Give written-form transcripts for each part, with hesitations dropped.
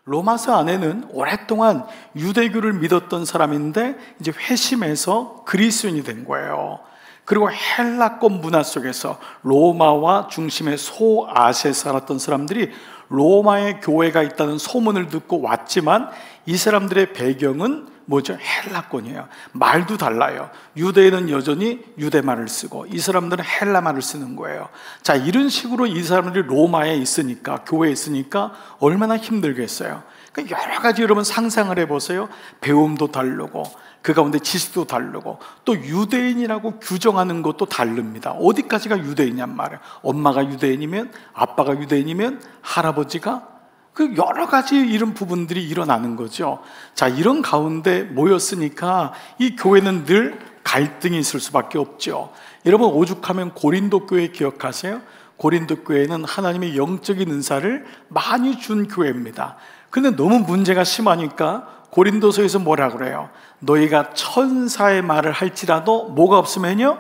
로마서 안에는 오랫동안 유대교를 믿었던 사람인데 이제 회심해서 그리스도인이 된 거예요. 그리고 헬라권 문화 속에서 로마와 중심의 소아시아에 살았던 사람들이 로마의 교회가 있다는 소문을 듣고 왔지만 이 사람들의 배경은 뭐죠? 헬라권이에요. 말도 달라요. 유대인은 여전히 유대말을 쓰고 이 사람들은 헬라말을 쓰는 거예요. 자, 이런 식으로 이 사람들이 로마에 있으니까, 교회에 있으니까 얼마나 힘들겠어요. 그러니까 여러 가지 여러분 상상을 해보세요. 배움도 다르고 그 가운데 지식도 다르고 또 유대인이라고 규정하는 것도 다릅니다. 어디까지가 유대인이냔 말이에요. 엄마가 유대인이면, 아빠가 유대인이면, 할아버지가, 그 여러 가지 이런 부분들이 일어나는 거죠. 자, 이런 가운데 모였으니까 이 교회는 늘 갈등이 있을 수밖에 없죠. 여러분, 오죽하면 고린도 교회 기억하세요? 고린도 교회는 하나님의 영적인 은사를 많이 준 교회입니다. 근데 너무 문제가 심하니까 고린도서에서 뭐라 그래요? 너희가 천사의 말을 할지라도 뭐가 없으면요?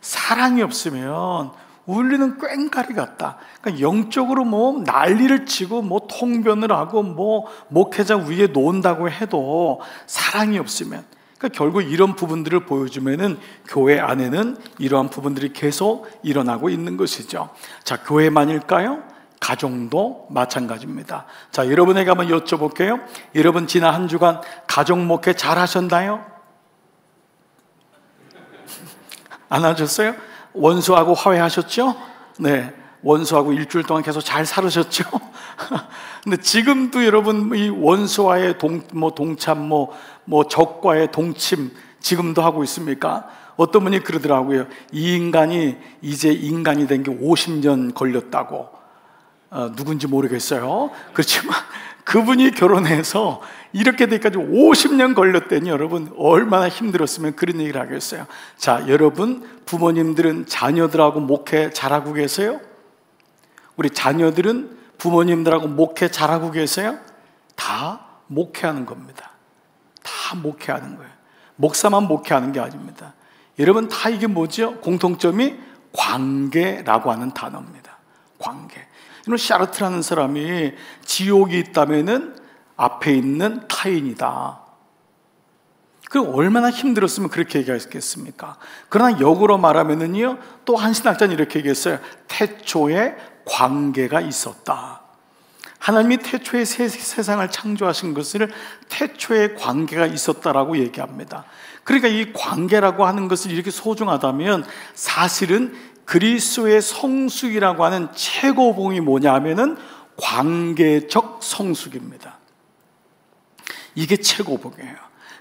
사랑이 없으면 우리는 꽹가리 같다. 그러니까 영적으로 뭐 난리를 치고 뭐 통변을 하고 뭐 목회자 위에 놓는다고 해도 사랑이 없으면, 그러니까 결국 이런 부분들을 보여주면은 교회 안에는 이러한 부분들이 계속 일어나고 있는 것이죠. 자, 교회만일까요? 가정도 마찬가지입니다. 자, 여러분에게 한번 여쭤볼게요. 여러분 지난 한 주간 가정 목회 잘 하셨나요? 안 하셨어요? 원수하고 화해하셨죠? 네, 원수하고 일주일 동안 계속 잘 살으셨죠? 근데 지금도 여러분 이 원수와의 동참, 적과의 동침 지금도 하고 있습니까? 어떤 분이 그러더라고요. 이 인간이 이제 인간이 된 게 50년 걸렸다고. 누군지 모르겠어요. 그렇지만 그분이 결혼해서 이렇게 되기까지 50년 걸렸다니 여러분 얼마나 힘들었으면 그런 얘기를 하겠어요. 자, 여러분 부모님들은 자녀들하고 목회 잘하고 계세요? 우리 자녀들은 부모님들하고 목회 잘하고 계세요? 다 목회하는 겁니다. 다 목회하는 거예요. 목사만 목회하는 게 아닙니다. 여러분 다 이게 뭐죠? 공통점이 관계라고 하는 단어입니다. 관계. 샤르트라는 사람이 지옥이 있다면은 앞에 있는 타인이다. 그 얼마나 힘들었으면 그렇게 얘기했겠습니까? 그러나 역으로 말하면은요, 또 한 신학자는 이렇게 얘기했어요. 태초에 관계가 있었다. 하나님이 태초에 세상을 창조하신 것을 태초에 관계가 있었다라고 얘기합니다. 그러니까 이 관계라고 하는 것을 이렇게 소중하다면 사실은 그리스도의 성숙이라고 하는 최고봉이 뭐냐 하면은 관계적 성숙입니다. 이게 최고봉이에요.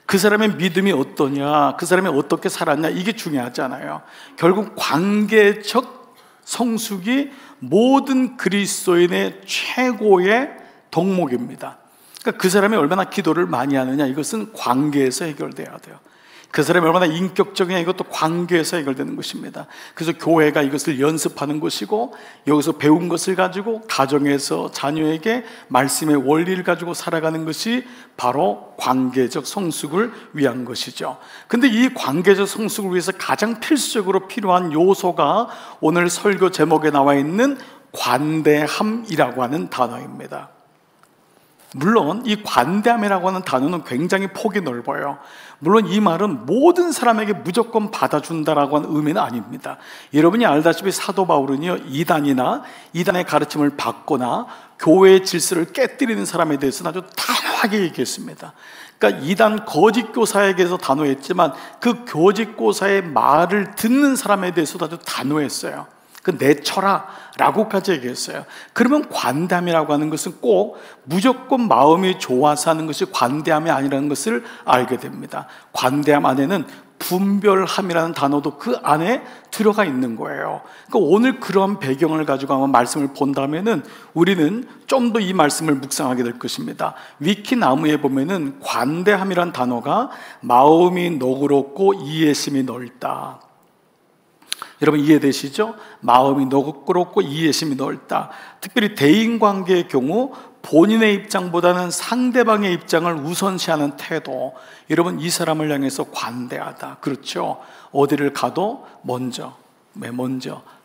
그 사람의 믿음이 어떠냐, 그 사람이 어떻게 살았냐, 이게 중요하잖아요. 결국 관계적 성숙이 모든 그리스도인의 최고의 덕목입니다. 그러니까 그 사람이 얼마나 기도를 많이 하느냐, 이것은 관계에서 해결돼야 돼요. 그 사람이 얼마나 인격적이냐, 이것도 관계에서 해결되는 것입니다. 그래서 교회가 이것을 연습하는 것이고, 여기서 배운 것을 가지고 가정에서 자녀에게 말씀의 원리를 가지고 살아가는 것이 바로 관계적 성숙을 위한 것이죠. 근데 이 관계적 성숙을 위해서 가장 필수적으로 필요한 요소가 오늘 설교 제목에 나와 있는 관대함이라고 하는 단어입니다. 물론 이 관대함이라고 하는 단어는 굉장히 폭이 넓어요. 물론 이 말은 모든 사람에게 무조건 받아준다라고 하는 의미는 아닙니다. 여러분이 알다시피 사도 바울은요, 이단의 가르침을 받거나 교회의 질서를 깨뜨리는 사람에 대해서는 아주 단호하게 얘기했습니다. 그러니까 이단 거짓 교사에게서 단호했지만 그 거짓 교사의 말을 듣는 사람에 대해서도 아주 단호했어요. 그 내쳐라 라고까지 얘기했어요. 그러면 관대함이라고 하는 것은 꼭 무조건 마음이 좋아서 하는 것이 관대함이 아니라는 것을 알게 됩니다. 관대함 안에는 분별함이라는 단어도 그 안에 들어가 있는 거예요. 그러니까 오늘 그러한 배경을 가지고 한번 말씀을 본다면은 우리는 좀 더 이 말씀을 묵상하게 될 것입니다. 위키나무에 보면은 관대함이라는 단어가 마음이 너그럽고 이해심이 넓다. 여러분 이해되시죠? 마음이 너그럽고 이해심이 넓다. 특별히 대인관계의 경우 본인의 입장보다는 상대방의 입장을 우선시하는 태도. 여러분 이 사람을 향해서 관대하다. 그렇죠? 어디를 가도 먼저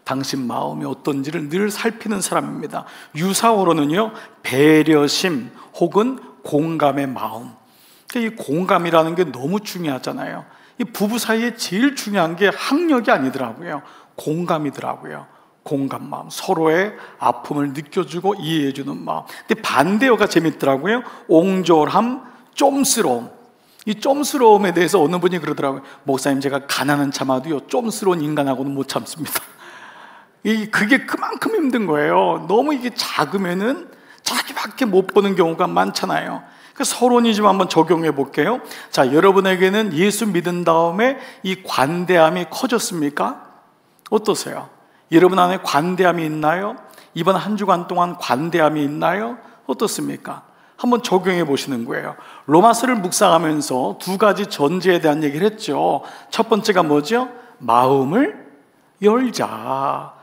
당신 마음이 어떤지를 늘 살피는 사람입니다. 유사어로는요, 배려심 혹은 공감의 마음. 이 공감이라는 게 너무 중요하잖아요. 이 부부 사이에 제일 중요한 게 학력이 아니더라고요. 공감이더라고요. 공감 마음, 서로의 아픔을 느껴주고 이해해주는 마음. 근데 반대어가 재밌더라고요. 옹졸함, 쫌스러움. 이 쫌스러움에 대해서 어느 분이 그러더라고요. 목사님, 제가 가난은 참아도요 쫌스러운 인간하고는 못 참습니다. 그게 그만큼 힘든 거예요. 너무 이게 작으면은 자기밖에 못 보는 경우가 많잖아요. 서론이 좀 한번 적용해 볼게요. 자, 여러분에게는 예수 믿은 다음에 이 관대함이 커졌습니까? 어떠세요? 여러분 안에 관대함이 있나요? 이번 한 주간 동안 관대함이 있나요? 어떻습니까? 한번 적용해 보시는 거예요. 로마서를 묵상하면서 두 가지 전제에 대한 얘기를 했죠. 첫 번째가 뭐죠? 마음을 열자.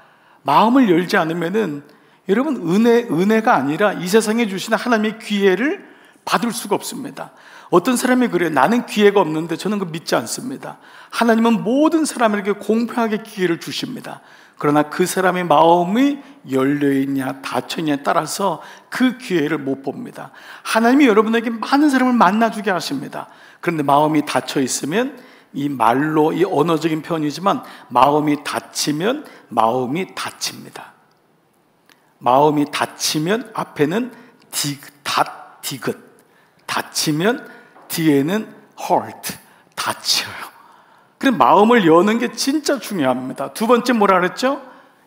마음을 열지 않으면은 여러분 은혜가 아니라 이 세상에 주시는 하나님의 기회를 받을 수가 없습니다. 어떤 사람이 그래요. 나는 기회가 없는데 저는 그거 믿지 않습니다. 하나님은 모든 사람에게 공평하게 기회를 주십니다. 그러나 그 사람의 마음이 열려있냐 닫혀있냐에 따라서 그 기회를 못 봅니다. 하나님이 여러분에게 많은 사람을 만나주게 하십니다. 그런데 마음이 닫혀있으면, 이 말로, 이 언어적인 표현이지만 마음이 닫히면 마음이 닫힙니다. 마음이 닫히면 앞에는 디귿, 닫히면 뒤에는 hurt, 다쳐요. 그래서 마음을 여는 게 진짜 중요합니다. 두 번째 뭐라 그랬죠?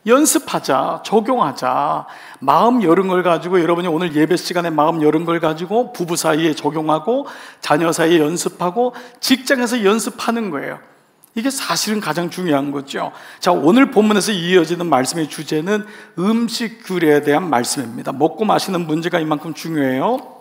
연습하자, 적용하자. 마음 여는 걸 가지고, 여러분이 오늘 예배 시간에 마음 여는 걸 가지고 부부 사이에 적용하고, 자녀 사이에 연습하고, 직장에서 연습하는 거예요. 이게 사실은 가장 중요한 거죠. 자, 오늘 본문에서 이어지는 말씀의 주제는 음식 규례에 대한 말씀입니다. 먹고 마시는 문제가 이만큼 중요해요.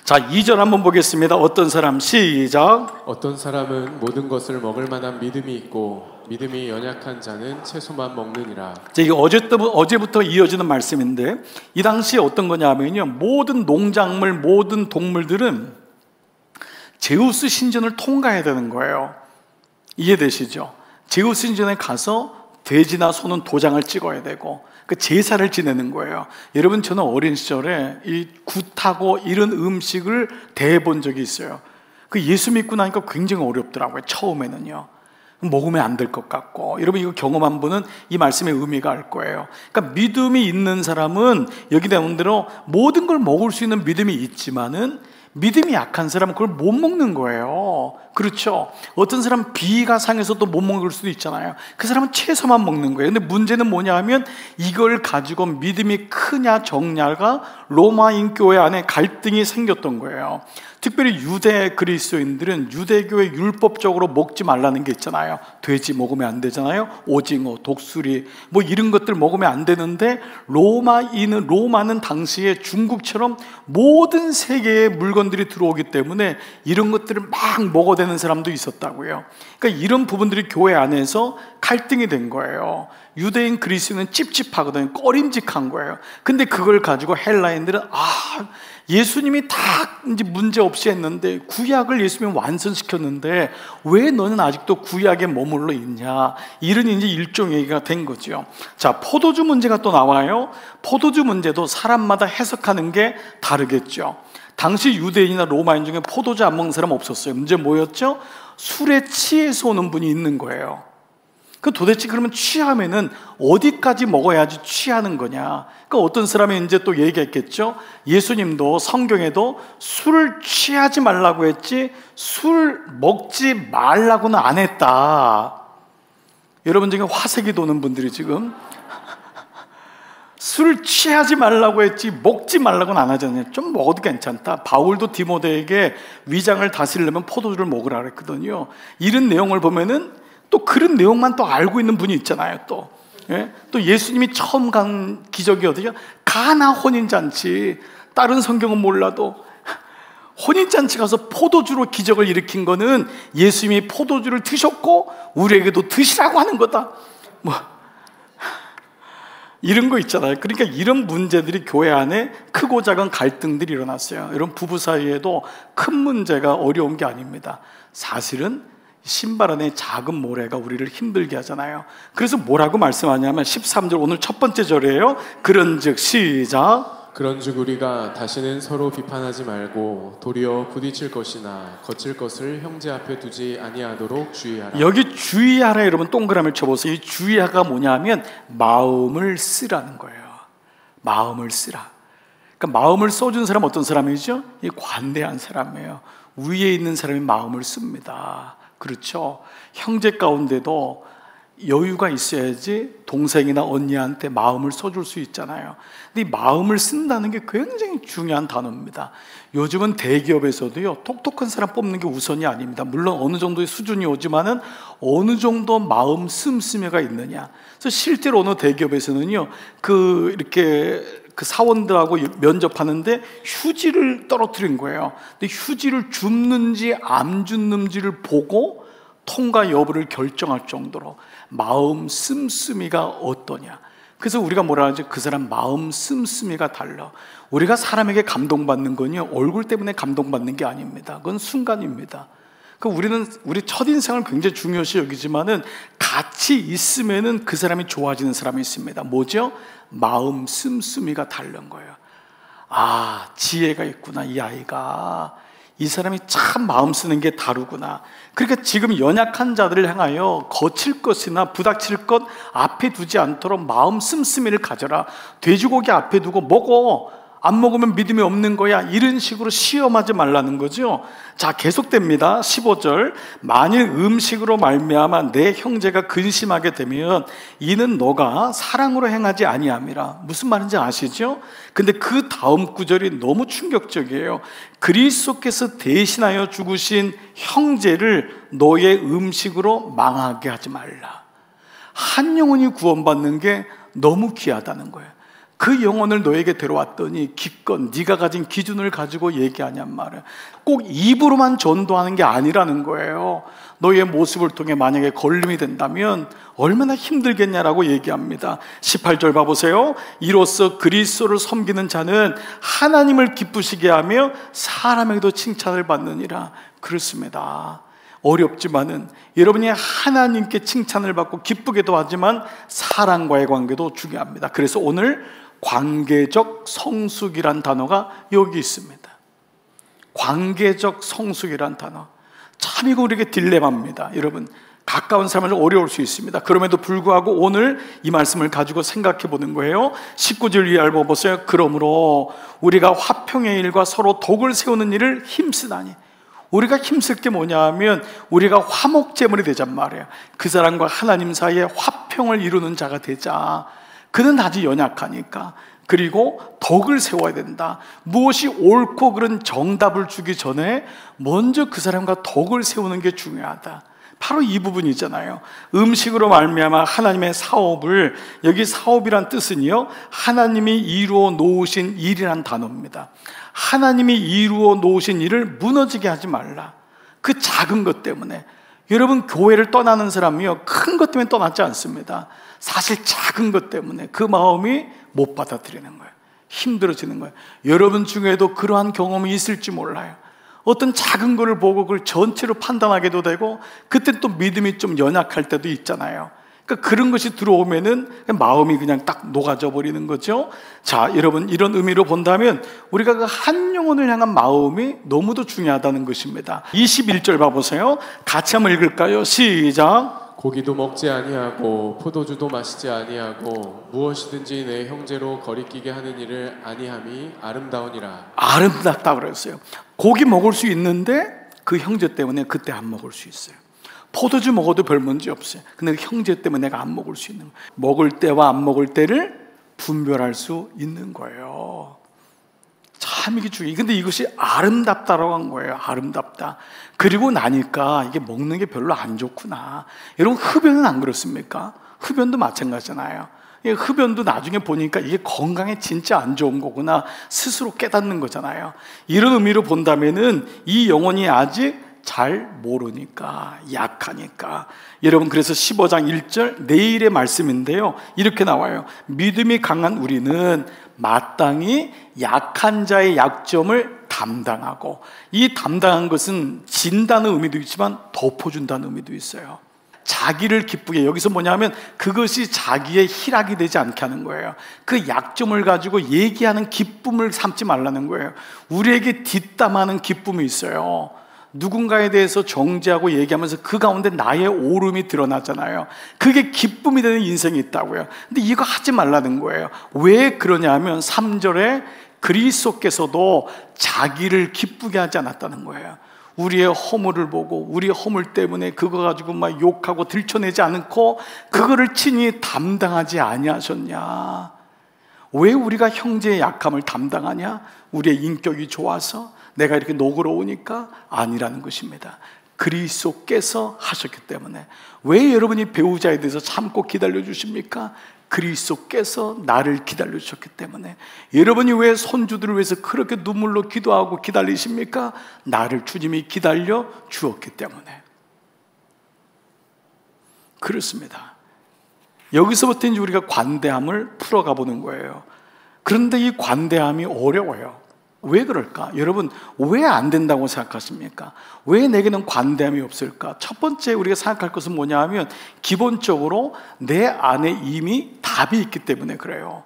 자, 2절 한번 보겠습니다. 어떤 사람, 시작. 어떤 사람은 모든 것을 먹을 만한 믿음이 있고 믿음이 연약한 자는 채소만 먹느니라. 자, 이게 어제부터 이어지는 말씀인데, 이 당시에 어떤 거냐면요, 모든 농작물, 모든 동물들은 제우스 신전을 통과해야 되는 거예요. 이해되시죠? 제우스 신전에 가서 돼지나 소는 도장을 찍어야 되고 그 제사를 지내는 거예요. 여러분, 저는 어린 시절에 이 굿하고 이런 음식을 대해본 적이 있어요. 그 예수 믿고 나니까 굉장히 어렵더라고요. 처음에는요. 먹으면 안 될 것 같고. 여러분, 이거 경험한 분은 이 말씀의 의미가 알 거예요. 그러니까 믿음이 있는 사람은 여기 나온 대로 모든 걸 먹을 수 있는 믿음이 있지만은, 믿음이 약한 사람은 그걸 못 먹는 거예요. 그렇죠? 어떤 사람은 비위가 상해서 또 못 먹을 수도 있잖아요. 그 사람은 채소만 먹는 거예요. 근데 문제는 뭐냐 하면, 이걸 가지고 믿음이 크냐 적냐가 로마인 교회 안에 갈등이 생겼던 거예요. 특별히 유대 그리스도인들은 유대교의 율법적으로 먹지 말라는 게 있잖아요. 돼지 먹으면 안 되잖아요. 오징어, 독수리 뭐 이런 것들 먹으면 안 되는데, 로마는 당시에 중국처럼 모든 세계의 물건들이 들어오기 때문에 이런 것들을 막 먹어대는 사람도 있었다고요. 그러니까 이런 부분들이 교회 안에서 갈등이 된 거예요. 유대인 그리스도인은 찝찝하거든요. 꺼림직한 거예요. 근데 그걸 가지고 헬라인들은 예수님이 다 이제 문제 없이 했는데, 구약을 예수님이 완성시켰는데 왜 너는 아직도 구약에 머물러 있냐, 이런 이제 일종의 얘기가 된 거죠. 자, 포도주 문제가 또 나와요. 포도주 문제도 사람마다 해석하는 게 다르겠죠. 당시 유대인이나 로마인 중에 포도주 안 먹는 사람 없었어요. 문제 뭐였죠? 술에 취해서 오는 분이 있는 거예요. 그 도대체 그러면 취하면은 어디까지 먹어야지 취하는 거냐? 그러니까 어떤 사람이 이제 또 얘기했겠죠. 예수님도 성경에도 술을 취하지 말라고 했지 술 먹지 말라고는 안 했다. 여러분 중에 화색이 도는 분들이 지금 술을 취하지 말라고 했지 먹지 말라고는 안 하잖아요. 좀 먹어도 괜찮다. 바울도 디모데에게 위장을 다스리려면 포도주를 먹으라 그랬거든요. 이런 내용을 보면은 또 그런 내용만 또 알고 있는 분이 있잖아요. 또 예수님이 처음 간 기적이 어디죠? 가나 혼인잔치. 다른 성경은 몰라도 혼인잔치 가서 포도주로 기적을 일으킨 거는 예수님이 포도주를 드셨고 우리에게도 드시라고 하는 거다. 뭐 이런 거 있잖아요. 그러니까 이런 문제들이 교회 안에 크고 작은 갈등들이 일어났어요. 이런 부부 사이에도 큰 문제가 어려운 게 아닙니다. 사실은 신발 안에 작은 모래가 우리를 힘들게 하잖아요. 그래서 뭐라고 말씀하냐면 13절, 오늘 첫 번째 절이에요. 그런즉 시작. 그런즉 우리가 다시는 서로 비판하지 말고 도리어 부딪힐 것이나 거칠 것을 형제 앞에 두지 아니하도록 주의하라. 여기 주의하라 여러분 동그라미를 쳐보세요. 이 주의하가 뭐냐면 마음을 쓰라는 거예요. 마음을 쓰라. 그러니까 마음을 써준 사람 어떤 사람이죠? 이 관대한 사람이에요. 위에 있는 사람이 마음을 씁니다. 그렇죠? 형제 가운데도 여유가 있어야지 동생이나 언니한테 마음을 써줄 수 있잖아요. 근데 이 마음을 쓴다는 게 굉장히 중요한 단어입니다. 요즘은 대기업에서도요, 똑똑한 사람 뽑는 게 우선이 아닙니다. 물론 어느 정도의 수준이 오지만은 어느 정도 마음 씀씀이가 있느냐. 그래서 실제로 어느 대기업에서는요, 이렇게 사원들하고 면접하는데 휴지를 떨어뜨린 거예요. 근데 휴지를 줍는지 안 줍는지를 보고 통과 여부를 결정할 정도로 마음 씀씀이가 어떠냐. 그래서 우리가 뭐라 하죠? 그 사람 마음 씀씀이가 달라. 우리가 사람에게 감동받는 건요, 얼굴 때문에 감동받는 게 아닙니다. 그건 순간입니다. 우리는 우리 첫인상을 굉장히 중요시 여기지만은 같이 있으면은 그 사람이 좋아지는 사람이 있습니다. 뭐죠? 마음 씀씀이가 다른 거예요. 아, 지혜가 있구나. 이 아이가, 이 사람이 참 마음 쓰는 게 다르구나. 그러니까 지금 연약한 자들을 향하여 거칠 것이나 부닥칠 것 앞에 두지 않도록 마음 씀씀이를 가져라. 돼지고기 앞에 두고 먹어. 안 먹으면 믿음이 없는 거야. 이런 식으로 시험하지 말라는 거죠. 자, 계속됩니다. 15절. 만일 음식으로 말미암아 내 형제가 근심하게 되면 이는 너가 사랑으로 행하지 아니함이라. 무슨 말인지 아시죠? 근데 그 다음 구절이 너무 충격적이에요. 그리스도께서 대신하여 죽으신 형제를 너의 음식으로 망하게 하지 말라. 한 영혼이 구원받는 게 너무 귀하다는 거예요. 그 영혼을 너에게 데려왔더니 기껏 네가 가진 기준을 가지고 얘기하냔 말이야. 꼭 입으로만 전도하는 게 아니라는 거예요. 너의 모습을 통해 만약에 걸림이 된다면 얼마나 힘들겠냐라고 얘기합니다. 18절 봐보세요. 이로써 그리스도를 섬기는 자는 하나님을 기쁘시게 하며 사람에게도 칭찬을 받느니라. 그렇습니다. 어렵지만은 여러분이 하나님께 칭찬을 받고 기쁘게도 하지만 사랑과의 관계도 중요합니다. 그래서 오늘 관계적 성숙이란 단어가 여기 있습니다. 관계적 성숙이란 단어, 참 이거 우리에게 딜레마입니다. 여러분, 가까운 사람은 어려울 수 있습니다. 그럼에도 불구하고 오늘 이 말씀을 가지고 생각해 보는 거예요. 19절 이하를 보세요. 그러므로 우리가 화평의 일과 서로 덕을 세우는 일을 힘쓰나니. 우리가 힘쓸 게 뭐냐 하면 우리가 화목제물이 되잔 말이에요. 그 사람과 하나님 사이에 화평을 이루는 자가 되자. 그는 아주 연약하니까. 그리고 덕을 세워야 된다. 무엇이 옳고 그른 정답을 주기 전에 먼저 그 사람과 덕을 세우는 게 중요하다. 바로 이 부분이잖아요. 음식으로 말미암아 하나님의 사업을, 여기 사업이란 뜻은요, 하나님이 이루어 놓으신 일이란 단어입니다. 하나님이 이루어 놓으신 일을 무너지게 하지 말라. 그 작은 것 때문에. 여러분, 교회를 떠나는 사람이요, 큰 것 때문에 떠났지 않습니다. 사실 작은 것 때문에 그 마음이 못 받아들이는 거예요. 힘들어지는 거예요. 여러분 중에도 그러한 경험이 있을지 몰라요. 어떤 작은 거를 보고 그걸 전체로 판단하게도 되고, 그때 또 믿음이 좀 연약할 때도 있잖아요. 그러니까 그런 것이 들어오면은 마음이 그냥 딱 녹아져 버리는 거죠. 자, 여러분, 이런 의미로 본다면 우리가 그 한 영혼을 향한 마음이 너무도 중요하다는 것입니다. 21절 봐보세요. 같이 한번 읽을까요? 시작. 고기도 먹지 아니하고 포도주도 마시지 아니하고 무엇이든지 내 형제로 거리끼게 하는 일을 아니함이 아름다우니라. 아름답다 그랬어요. 고기 먹을 수 있는데 그 형제 때문에 그때 안 먹을 수 있어요. 포도주 먹어도 별 문제 없어요. 근데 형제 때문에 내가 안 먹을 수 있는 거예요. 먹을 때와 안 먹을 때를 분별할 수 있는 거예요. 참 이게 중요해요. 근데 이것이 아름답다라고 한 거예요. 아름답다. 그리고 나니까 이게 먹는 게 별로 안 좋구나. 여러분, 흡연은 안 그렇습니까? 흡연도 마찬가지잖아요. 흡연도 나중에 보니까 이게 건강에 진짜 안 좋은 거구나 스스로 깨닫는 거잖아요. 이런 의미로 본다면은 이 영혼이 아직 잘 모르니까, 약하니까. 여러분, 그래서 15장 1절 내일의 말씀인데요, 이렇게 나와요. 믿음이 강한 우리는 마땅히 약한 자의 약점을 담당하고, 이 담당한 것은 진다는 의미도 있지만 덮어준다는 의미도 있어요. 자기를 기쁘게, 여기서 뭐냐면 그것이 자기의 희락이 되지 않게 하는 거예요. 그 약점을 가지고 얘기하는 기쁨을 삼지 말라는 거예요. 우리에게 뒷담하는 기쁨이 있어요. 누군가에 대해서 정죄하고 얘기하면서 그 가운데 나의 오름이 드러나잖아요. 그게 기쁨이 되는 인생이 있다고요. 근데 이거 하지 말라는 거예요. 왜 그러냐 하면 3절에 그리스도께서도 자기를 기쁘게 하지 않았다는 거예요. 우리의 허물을 보고 우리 허물 때문에 그거 가지고 막 욕하고 들춰내지 않고 그거를 친히 담당하지 아니하셨냐. 왜 우리가 형제의 약함을 담당하냐? 우리의 인격이 좋아서, 내가 이렇게 노그러우니까? 아니라는 것입니다. 그리스도께서 하셨기 때문에. 왜 여러분이 배우자에 대해서 참고 기다려 주십니까? 그리스도께서 나를 기다려 주셨기 때문에. 여러분이 왜 손주들을 위해서 그렇게 눈물로 기도하고 기다리십니까? 나를 주님이 기다려 주었기 때문에. 그렇습니다. 여기서부터 이제 우리가 관대함을 풀어가 보는 거예요. 그런데 이 관대함이 어려워요. 왜 그럴까? 여러분, 왜 안 된다고 생각하십니까? 왜 내게는 관대함이 없을까? 첫 번째 우리가 생각할 것은 뭐냐 하면, 기본적으로 내 안에 이미 답이 있기 때문에 그래요.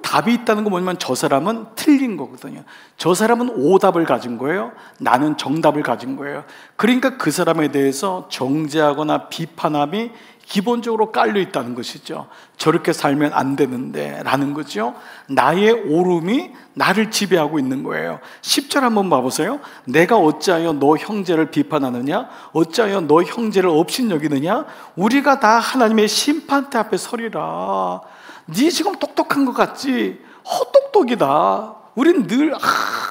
답이 있다는 건 뭐냐면 저 사람은 틀린 거거든요. 저 사람은 오답을 가진 거예요. 나는 정답을 가진 거예요. 그러니까 그 사람에 대해서 정죄하거나 비판함이 기본적으로 깔려 있다는 것이죠. 저렇게 살면 안 되는데 라는 거죠. 나의 오름이 나를 지배하고 있는 거예요. 10절 한번 봐보세요. 내가 어찌하여 너 형제를 비판하느냐? 어찌하여 너 형제를 업신여기느냐? 우리가 다 하나님의 심판대 앞에 서리라. 네 지금 똑똑한 것 같지? 헛똑똑이다. 우린 늘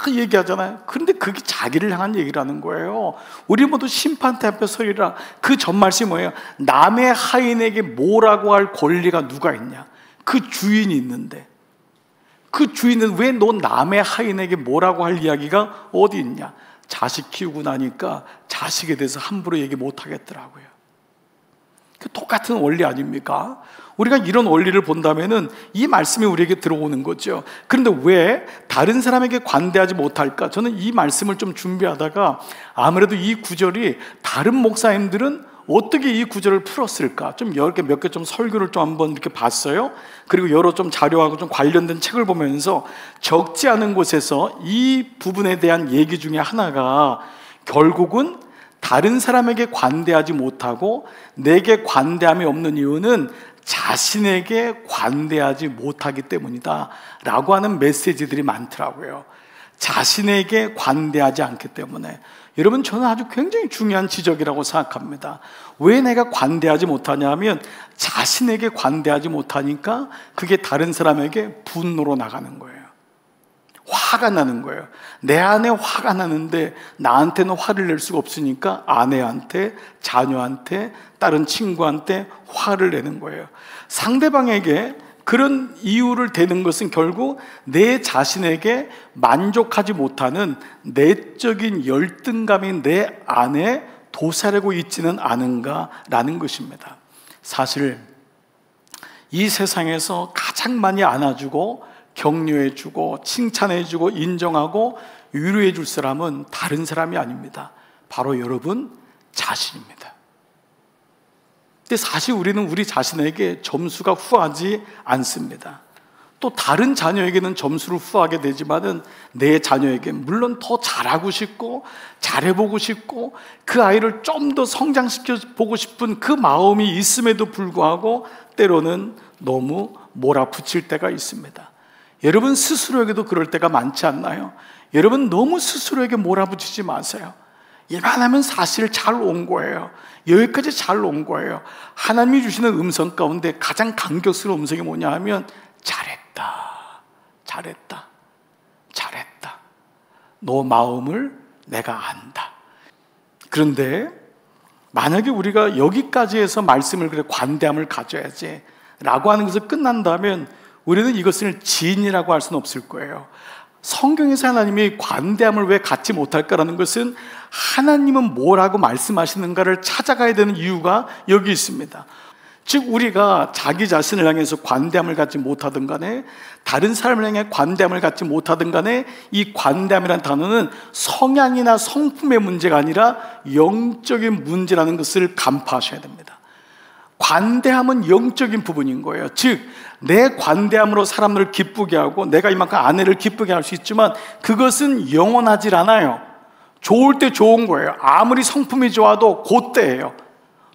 얘기하잖아요. 그런데 그게 자기를 향한 얘기라는 거예요. 우리 모두 심판대 앞에 서리라. 그 전말씀이 뭐예요? 남의 하인에게 뭐라고 할 권리가 누가 있냐? 그 주인이 있는데, 그 주인은 왜 너 남의 하인에게 뭐라고 할 이야기가 어디 있냐? 자식 키우고 나니까 자식에 대해서 함부로 얘기 못 하겠더라고요. 그 똑같은 원리 아닙니까? 우리가 이런 원리를 본다면은 이 말씀이 우리에게 들어오는 거죠. 그런데 왜 다른 사람에게 관대하지 못할까? 저는 이 말씀을 좀 준비하다가 아무래도 이 구절이 다른 목사님들은 어떻게 이 구절을 풀었을까? 좀 이렇게 몇 개 좀 설교를 좀 한번 이렇게 봤어요. 그리고 여러 좀 자료하고 좀 관련된 책을 보면서 적지 않은 곳에서 이 부분에 대한 얘기 중에 하나가 결국은 다른 사람에게 관대하지 못하고 내게 관대함이 없는 이유는 자신에게 관대하지 못하기 때문이다 라고 하는 메시지들이 많더라고요. 자신에게 관대하지 않기 때문에. 여러분, 저는 아주 굉장히 중요한 지적이라고 생각합니다. 왜 내가 관대하지 못하냐 하면 자신에게 관대하지 못하니까 그게 다른 사람에게 분노로 나가는 거예요. 화가 나는 거예요. 내 안에 화가 나는데 나한테는 화를 낼 수가 없으니까 아내한테, 자녀한테, 다른 친구한테 화를 내는 거예요. 상대방에게 그런 이유를 대는 것은 결국 내 자신에게 만족하지 못하는 내적인 열등감이 내 안에 도사리고 있지는 않은가라는 것입니다. 사실 이 세상에서 가장 많이 안아주고 격려해주고 칭찬해주고 인정하고 위로해줄 사람은 다른 사람이 아닙니다. 바로 여러분 자신입니다. 근데 사실 우리는 우리 자신에게 점수가 후하지 않습니다. 또 다른 자녀에게는 점수를 후하게 되지만은 내 자녀에게 물론 더 잘하고 싶고 잘해보고 싶고 그 아이를 좀 더 성장시켜 보고 싶은 그 마음이 있음에도 불구하고 때로는 너무 몰아붙일 때가 있습니다. 여러분 스스로에게도 그럴 때가 많지 않나요? 여러분 너무 스스로에게 몰아붙이지 마세요. 이만하면 사실 잘 온 거예요. 여기까지 잘 온 거예요. 하나님이 주시는 음성 가운데 가장 감격스러운 음성이 뭐냐 하면 잘했다, 잘했다, 잘했다. 너 마음을 내가 안다. 그런데 만약에 우리가 여기까지 해서 말씀을 그래 관대함을 가져야지 라고 하는 것을 끝난다면 우리는 이것을 진이라고 할 수는 없을 거예요. 성경에서 하나님이 관대함을 왜 갖지 못할까라는 것은 하나님은 뭐라고 말씀하시는가를 찾아가야 되는 이유가 여기 있습니다. 즉 우리가 자기 자신을 향해서 관대함을 갖지 못하든 간에 다른 사람을 향해 관대함을 갖지 못하든 간에 이 관대함이라는 단어는 성향이나 성품의 문제가 아니라 영적인 문제라는 것을 간파하셔야 됩니다. 관대함은 영적인 부분인 거예요. 즉, 내 관대함으로 사람들을 기쁘게 하고 내가 이만큼 아내를 기쁘게 할 수 있지만 그것은 영원하질 않아요. 좋을 때 좋은 거예요. 아무리 성품이 좋아도 그때예요.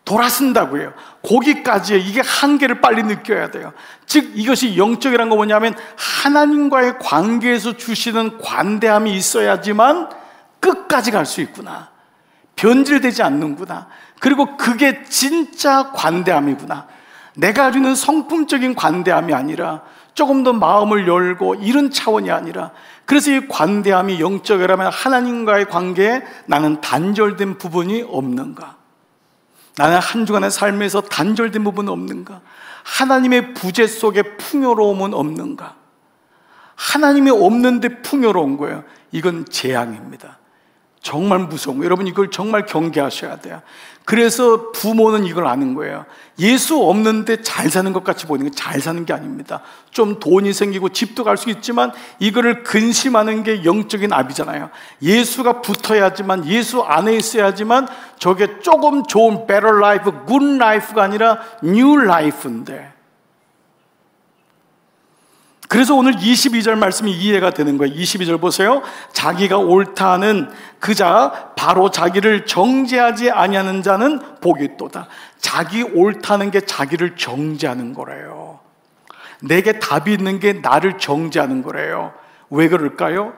돌아선다고 해요. 거기까지예요. 이게 한계를 빨리 느껴야 돼요. 즉, 이것이 영적이라는 건 뭐냐면 하나님과의 관계에서 주시는 관대함이 있어야지만 끝까지 갈 수 있구나, 변질되지 않는구나, 그리고 그게 진짜 관대함이구나. 내가 가지고 있는 성품적인 관대함이 아니라 조금 더 마음을 열고 이런 차원이 아니라, 그래서 이 관대함이 영적이라면 하나님과의 관계에 나는 단절된 부분이 없는가? 나는 한 주간의 삶에서 단절된 부분은 없는가? 하나님의 부재 속에 풍요로움은 없는가? 하나님이 없는데 풍요로운 거예요. 이건 재앙입니다. 정말 무서운 거예요. 여러분, 이걸 정말 경계하셔야 돼요. 그래서 부모는 이걸 아는 거예요. 예수 없는데 잘 사는 것 같이 보이는 게 잘 사는 게 아닙니다. 좀 돈이 생기고 집도 갈 수 있지만 이거를 근심하는 게 영적인 압이잖아요. 예수가 붙어야지만, 예수 안에 있어야지만 저게 조금 좋은 better life, good life가 아니라 new life인데, 그래서 오늘 22절 말씀이 이해가 되는 거예요. 22절 보세요. 자기가 옳다는 그자 바로 자기를 정죄하지 아니하는 자는 복이 있도다. 자기 옳다는 게 자기를 정죄하는 거래요. 내게 답이 있는 게 나를 정죄하는 거래요. 왜 그럴까요?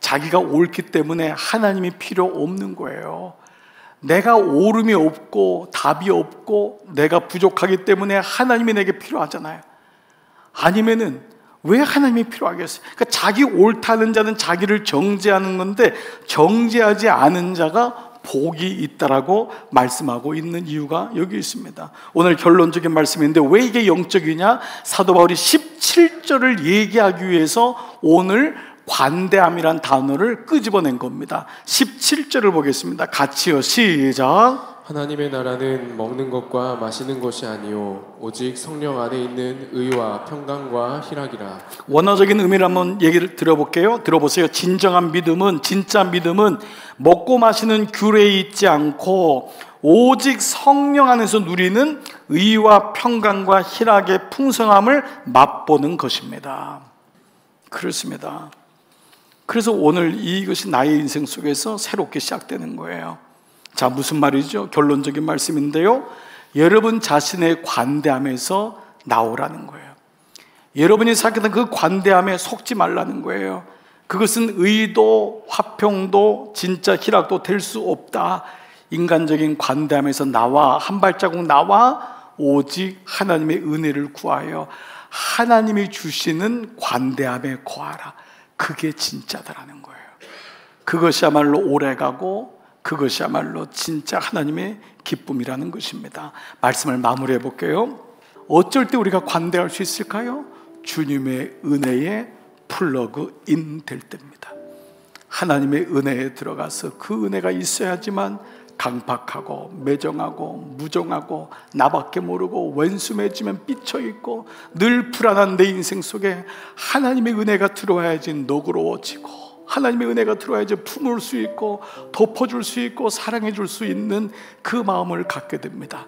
자기가 옳기 때문에 하나님이 필요 없는 거예요. 내가 옳음이 없고 답이 없고 내가 부족하기 때문에 하나님이 내게 필요하잖아요. 아니면은 왜 하나님이 필요하겠어요? 그러니까 자기 옳다는 자는 자기를 정죄하는 건데 정죄하지 않은 자가 복이 있다라고 말씀하고 있는 이유가 여기 있습니다. 오늘 결론적인 말씀인데 왜 이게 영적이냐? 사도 바울이 17절을 얘기하기 위해서 오늘 관대함이란 단어를 끄집어낸 겁니다. 17절을 보겠습니다. 같이요, 시작. 하나님의 나라는 먹는 것과 마시는 것이 아니요 오직 성령 안에 있는 의와 평강과 희락이라. 원어적인 의미를 한번 얘기를 들어볼게요. 들어보세요. 진정한 믿음은, 진짜 믿음은 먹고 마시는 귤에 있지 않고 오직 성령 안에서 누리는 의와 평강과 희락의 풍성함을 맛보는 것입니다. 그렇습니다. 그래서 오늘 이것이 나의 인생 속에서 새롭게 시작되는 거예요. 자, 무슨 말이죠? 결론적인 말씀인데요, 여러분 자신의 관대함에서 나오라는 거예요. 여러분이 생각했던 그 관대함에 속지 말라는 거예요. 그것은 의도, 화평도, 진짜 희락도 될 수 없다. 인간적인 관대함에서 나와, 한 발자국 나와 오직 하나님의 은혜를 구하여 하나님이 주시는 관대함에 거하라. 그게 진짜다라는 거예요. 그것이야말로 오래가고 그것이야말로 진짜 하나님의 기쁨이라는 것입니다. 말씀을 마무리해 볼게요. 어쩔 때 우리가 관대할 수 있을까요? 주님의 은혜에 플러그 인 될 때입니다. 하나님의 은혜에 들어가서 그 은혜가 있어야지만 강팍하고 매정하고 무정하고 나밖에 모르고 왼수 맺으면 삐쳐있고 늘 불안한 내 인생 속에 하나님의 은혜가 들어와야지 너그러워지고, 하나님의 은혜가 들어와야지 품을 수 있고 덮어줄 수 있고 사랑해 줄 수 있는 그 마음을 갖게 됩니다.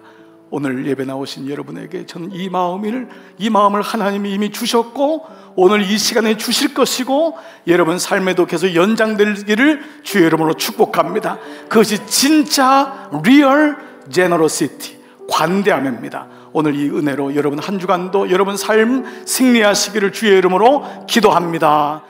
오늘 예배 나오신 여러분에게 저는 이 마음을 하나님이 이미 주셨고 오늘 이 시간에 주실 것이고 여러분 삶에도 계속 연장되기를 주의 이름으로 축복합니다. 그것이 진짜 리얼 제너러시티, 관대함입니다. 오늘 이 은혜로 여러분 한 주간도 여러분 삶 승리하시기를 주의 이름으로 기도합니다.